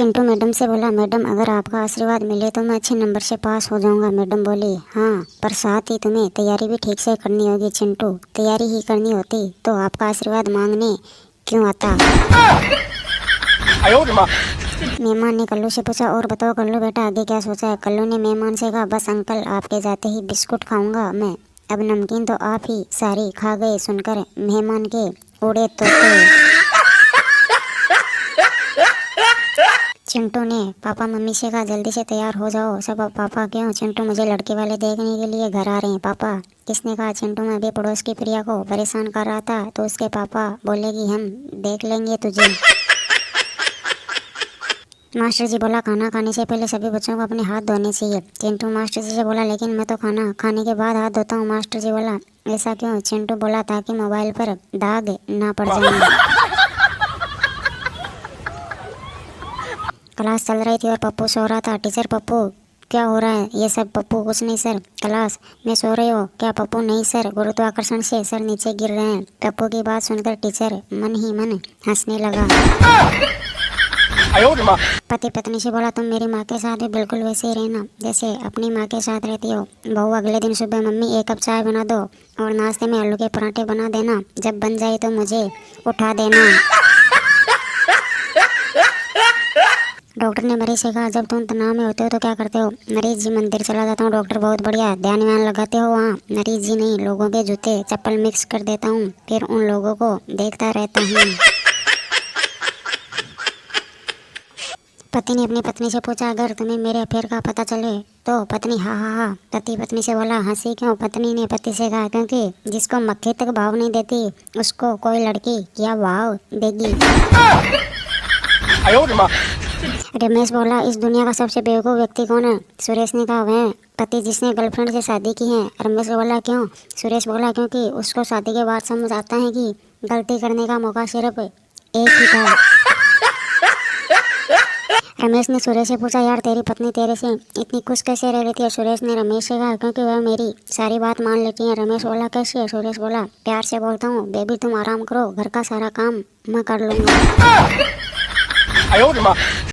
Chintu madam से बोला, madam अगर आपका आशीर्वाद मिले तो मैं अच्छे नंबर से पास हो जाऊंगा। मैडम बोली, हाँ पर साथ ही तुम्हें तैयारी भी ठीक से करनी होगी चिंटू। तैयारी ही करनी होती तो आपका आशीर्वाद मांगने क्यों आता। मेहमान ने कल्लू से पूछा, और बताओ कल्लू बेटा आगे क्या सोचा है। कल्लू ने मेहमान से कहा, बस अंकल आपके जाते ही बिस्कुट खाऊंगा मैं। अब नमकीन तो आप ही सारी खा गए। सुनकर मेहमान के उड़े तोते। चिंटू ने पापा मम्मी से कहा, जल्दी से तैयार हो जाओ सब। अब पापा क्यों चिंटू, मुझे लड़के वाले देखने के लिए घर आ रहे हैं पापा। किसने कहा। चिंटू, मैं अभी पड़ोस की प्रिया को परेशान कर रहा था तो उसके पापा बोले कि हम देख लेंगे तुझे। मास्टर जी बोला, खाना खाने से पहले सभी बच्चों को अपने हाथ धोने चाहिए। चिंटू मास्टर जी से बोला, लेकिन मैं तो खाना खाने के बाद हाथ धोता हूँ। मास्टर जी बोला, ऐसा क्यों। चिंटू बोला, ताकि मोबाइल पर दाग ना पड़ जाए। क्लास चल रही थी और पप्पू सो रहा था। टीचर, पप्पू क्या हो रहा है ये सब। पप्पू, कुछ नहीं सर। क्लास में सो रहे हो क्या। पप्पू, नहीं सर, गुरुत्वाकर्षण से सर नीचे गिर रहे हैं। पप्पू की बात सुनकर टीचर मन ही मन हंसने लगा। पति पत्नी से बोला, तुम मेरी माँ के साथ भी बिल्कुल वैसे ही रहना जैसे अपनी माँ के साथ रहती हो। बहू, अगले दिन सुबह मम्मी 1 कप चाय बना दो और नाश्ते में आलू के पराठे बना देना। जब बन जाए तो मुझे उठा देना। डॉक्टर ने मरीज से कहा, जब तुम तनाव में होते हो तो क्या करते हो। मरीज जी, मंदिर चला जाता हूँ। डॉक्टर, बहुत बढ़िया, ध्यान व्यान लगाते हो वहाँ। मरीज जी, नहीं, लोगों के जूते चप्पल मिक्स कर देता हूँ, फिर उन लोगों को देखता रहता हूँ। पति ने अपनी पत्नी से पूछा, अगर तुम्हें मेरे अफेयर का पता चले तो। पत्नी, हाँ हाँ हाँ। पति पत्नी से बोला, हंसी क्यों। पत्नी ने पति से कहा, क्योंकि जिसको मक्खी तक भाव नहीं देती उसको कोई लड़की क्या भाव देगी। रमेश बोला, इस दुनिया का सबसे बेवकूफ़ व्यक्ति कौन है। सुरेश ने कहा, वह पति जिसने गर्लफ्रेंड से शादी की है। रमेश बोला, क्यों। सुरेश बोला, क्योंकि उसको शादी के बाद समझ आता है कि गलती करने का मौका सिर्फ एक ही था। रमेश ने सुरेश से पूछा, यार तेरी पत्नी तेरे से इतनी खुश कैसे रह लेती है। सुरेश ने रमेश से कहा, क्योंकि वह मेरी सारी बात मान लेती है। रमेश बोला, कैसे। सुरेश बोला, प्यार से बोलता हूँ, बेबी तुम आराम करो, घर का सारा काम मैं कर लूँगा।